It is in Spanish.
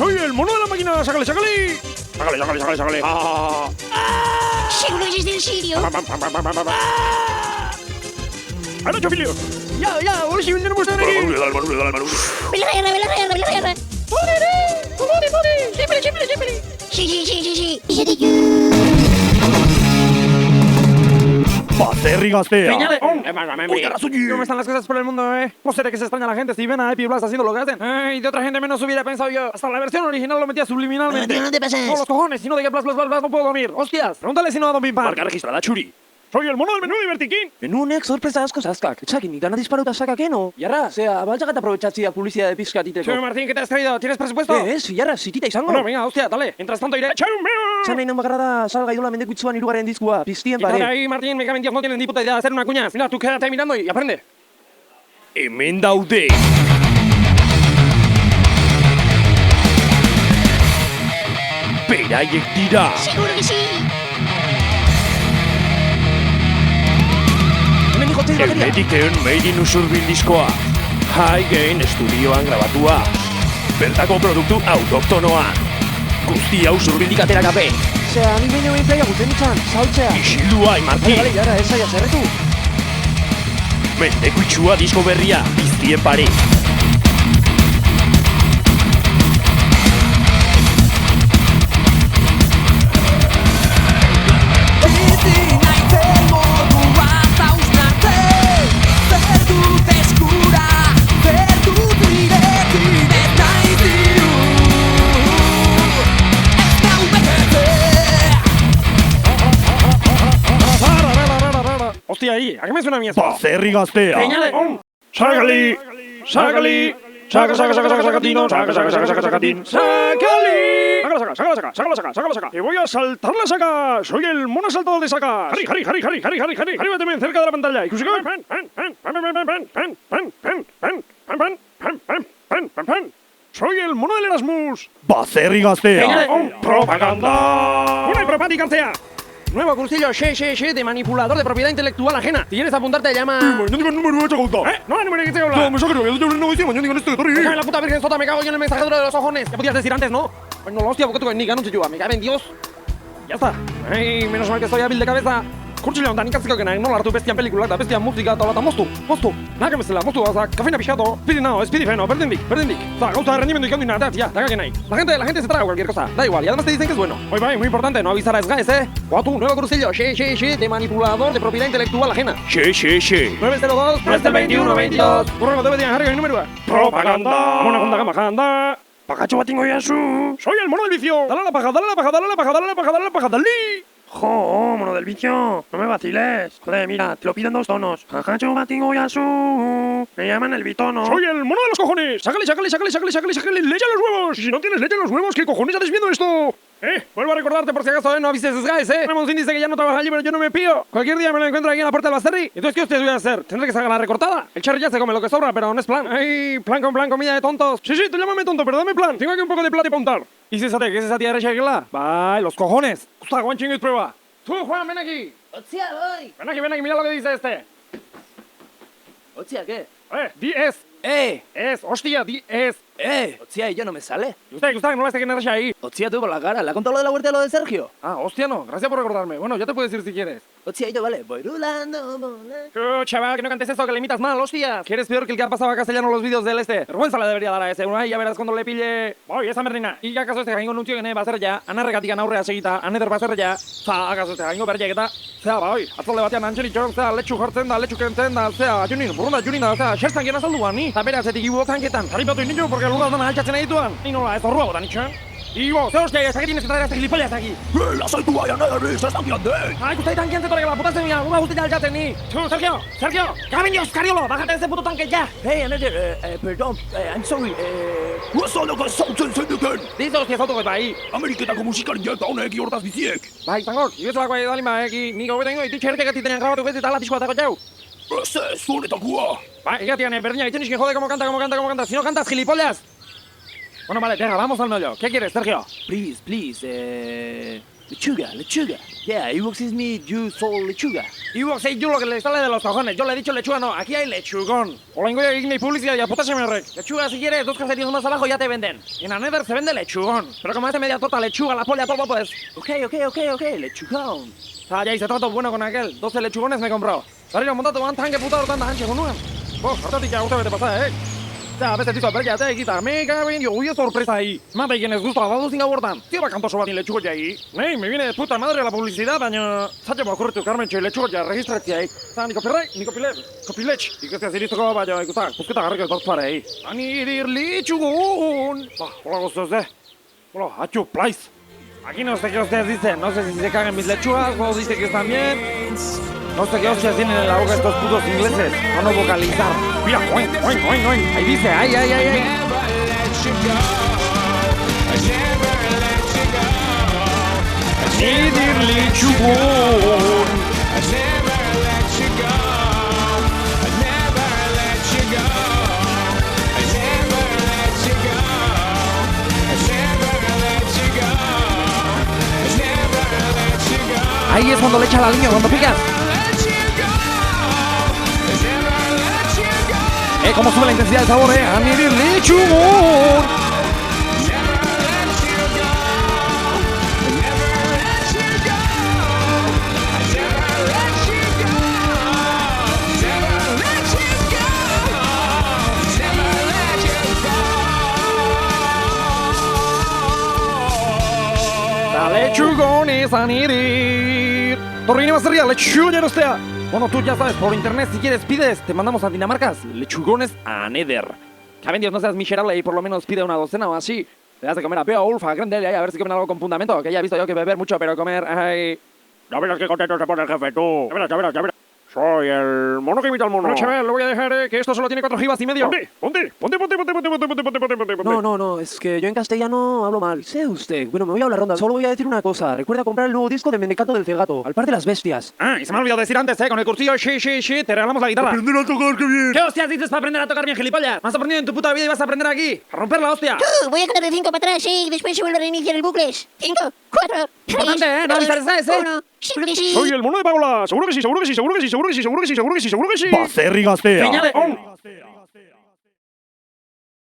Soy el mono de la máquina. ¡Sácale, sácale! ¡Sácale, sácale, sácale, sácale! ¡Ah! Seguro que es del Sirio. ¡Ahora, Chofilio! ¡Ya! ¡Ahora sí vendremos a aquí! Ve la guerra. Siempre. Sí. ¡Bacerri Gastea! Señales. Oye, ¿Cómo están las cosas por el mundo, No será que se extraña a la gente si ven a Epi Blast haciendo lo que hacen. Y de otra gente menos hubiera pensado yo. Hasta la versión original lo metía subliminalmente. No te pases. No, los cojones, si no de que Blast no puedo dormir. Hostias, pregúntale si no a Don Pimpan. Marca registrada, Churi. Soy el mono del menú Divertikin. Menunek sorpresa asko zaskak. Etxakin, dana disparuta sakakeno. Jarra, baltzak eta aprovechatzi publicidad de pizka titeko. Martín, ¿qué te has traído? ¿Tienes presupuesto? Jarra, sitita izango. Bueno, venga, hostia, dale. Mientras tanto iré. ¡Chau, Zan nahi non bakarra da, salga idola mendekutzuan irugarren diskua, piztien pare. Quítate ahí, Martín, me caben no tienen ni puta idea de hacer una cuña. Mira, tú quédate ahí mirando y aprende. Hemen daude. Beraiek dira. Seguro que sí. Hermetiken Made in Usurbil diskoa. High Gain Estudioan grabatua. Bertako produktu autoktonoa. Guztia Usurbildik aterakape. Zea, nik baino behin plaia guten itxan, saltzea. Isildua, Martin. Bale, jara, ez aia zerretu. Mendeko itxua disko berria, biztien pare. Hostia, ahí, ¿a qué me suena a mí esto? Bacerri Gastea. Señale. Sácali. Sácali. Sacatino. Sacatín. Sácali. Sácala, saca. Te voy a saltar la saca. Soy el mono saltador de sacas. Harry. Arribate bien cerca de la pantalla. Y soy el mono del Erasmus. Bacerri Gastea. Propaganda. Una propaganda Gastea. Nuevo cursillo de manipulador de propiedad intelectual ajena. Si quieres apuntarte, llama... No hay número que te habla. Déjame la puta virgen sota, me cago yo en el mensaje duro de los ojones. Ya podías decir antes, ¿no? Bueno, hostia, porque tú con Nika, no te ayuda, me cabe en Dios. Ya está. Ay, menos mal que estoy hábil de cabeza. Kurtzilean da nikaziko genaik nola hartu bestian pelikulak da bestian musika eta holata moztu. Naka bezala, moztu bazak, kafeina pixatu, speedy feno, berdindik. Gauza rendimendu ikandina, tía, daga genaik. La gente se traga cualquier cosa, da igual, y además te dicen que es bueno. Oye, muy importante, no avisar a Esgaes, Guatu, nuevo cursillo, de manipulador de propiedad intelectual ajena. 902, presta el 2122. Correo debe de dejar el número. Propaganda. Mona junta bajanda. Pagacho batingo yasu. Soy el mono del vicio. Dale a la paja, dale. Jo, mono del vicio, no me vaciles. Joder, mira, te lo pido en 2 tonos. Jajacho batingo yasu. Me llaman el bitono. Soy el mono de los cojones. Sácale. Leche a los huevos. Y si no tienes leche a los huevos, ¿qué cojones haces viendo esto? Vuelvo a recordarte por si acaso, no avises Sgaes, Ramoncín dice que ya no trabaja allí, pero yo no me pío. Cualquier día me lo encuentro aquí en la puerta del Basterri. Entonces, ¿qué ustedes voy a hacer? ¿Tendré que sacar la recortada? El Cherry ya se come lo que sobra, pero no es plan. Ay, plan con plan, comida de tontos. Sí, tú llámame tonto, pero dame plan. Tengo aquí un poco de plata para untar. ¿Y si ¿qué es esa tía de regla? Bye, los cojones. Gusta, guanchín y prueba. Tú, Juan, ven aquí. Hostia, voy. Ven aquí, mira lo que dice este. Hostia, ¿qué? DS. Hostia, DS. Hostia, ¿y yo no me sale? ¿Y usted, no ves quién eres ahí? Hostia, tú por la cara, ¿le ha contado lo de la huerta de lo de Sergio? Ah, hostia, no, gracias por recordarme. Bueno, ya te puedo decir si quieres. Hostia, yo vale, voy rulando, Chaval, que no cantes eso, que le imitas mal, hostia. Que eres peor que el que ha pasado a castellano los vídeos del este. Vergüenza le debería dar a ese. Ya verás cuando le pille... Voy, esa merdina. Y acaso este jaingo nuncio que ne va a ser ya. Ana regatikan aurrea segita, aneder va a ser ya. Acaso este jaingo berjeketa. Bai, atzalde batean antxeritxo, letxu jartzen da, letxu kentzen da, junin da, xestan gena salduan, ni. Bera, zetik ibu tanketan. Jarripatu initu, porque lurra dana altxatzen edituan. Ni nola, ez horrua botan itxan. Igo, hostia, ez aquí tienes que traer a este gilipollas aquí. Lasaitu baina nederri, zestan giande. Ai, ikusta tankean zetorek la putatzen mia, una guztia altxatzen ni. Sergio, kamen dios, cariolo, bájate de ese puto tanque ya. Hey, Aneder, perdón, I'm sorry, Uazalaka zautzen zenduken. Dice hostia, zautuko eta ahí. Ameriketako musikariak eta honek hortaz biziek. Bai, zangok, ibezalako ahi dalima, niko betengo, iti txerkek atitenean grabatu beti eta latiskoa tako jau. Ez, honetakoa. Bai, egatian, berdina, itxen iskin jode como canta, si no cantas, gilipollas. Bueno, vale, venga, vamos al meollo. ¿Qué quieres, Sergio? please, Lechuga, lechuga. Yeah, Ewoks is me, you soul lechuga. Ewoks, yo lo que le sale de los cojones. Yo le he dicho lechuga, no. Aquí hay lechugón. O la hay mi publicidad ya, puta se me rec. Lechuga, si quieres, 2 caserías más abajo ya te venden. En la Nether se vende lechugón. Pero como este media torta lechuga, la polla, todo, pues. Ok, lechugón. Ah, ya hice trato bueno con aquel. 12 lechugones me compró. Sarino, montate un tanque puta tanta anche con una. Vos, ahorita que usted te pasa, Ya, vete, tío, pero ya te quita. Me cago en Dios, uy, sorpresa ahí. Mata y quienes gusta, dado sin abordan. Tío, va canto soba ni lechuga ya ahí. Me viene de puta madre la publicidad, baño. Sache, va ocurre tu Carmen, che, lechuga ya, regístrate ahí. Sa, ni copyright, ni copylech. Y que se hace listo como vaya, y gusta, pues que te agarre que estás para ahí. Ani dir lechugón. Hola, gustos de. Hola, hachu, place. Aquí no sé qué ustedes dicen, no sé si se cagan mis lechugas o dice que están bien. No sé qué hostias tienen en la boca estos putos ingleses. No vocalizar. Mira, oin. Ahí dice, ay. Nedir lechugón. Ahí es cuando le echa la línea, cuando picas. Cómo sube la intensidad del sabor, a medir lechugón. La lechugón es a nedir. Torrini más arriba, lechuga no sea. Bueno, tú ya sabes, por internet, si quieres, pides, te mandamos a Dinamarcas, lechugones a Nether. Que a Dios no seas miserable y por lo menos pide una docena o así. Le das de comer a Peo, Ulfa, Grendel, a ver si comen algo con fundamento, que ya he visto yo que beber mucho, pero comer, ay... Ya verás qué contento se pone el jefe, tú. Ya verás. Soy el mono que imita al mono. No, chaval, lo voy a dejar, que esto solo tiene 4 gibas y medio. Ponte. No, es que yo en castellano hablo mal. Sé usted. Bueno, me voy a la ronda. Solo voy a decir una cosa. Recuerda comprar el nuevo disco de Mendicanto del Cegato, al par de las bestias. Ah, y se me ha olvidado decir antes, con el cursillo, te regalamos la guitarra. Aprender a tocar, qué bien. ¿Qué hostias dices para aprender a tocar bien, gilipollas? ¿Has aprendido en tu puta vida y vas a aprender aquí? A romper la hostia. Voy a contar de 5 para atrás, y después se vuelve a reiniciar el bucle. 5, 4, 3, Importante, no avisar, ¿sabes, 1. Seguro que sí. Soy el mono de Paula. Seguro que sí. Bacérrigastea. Señale.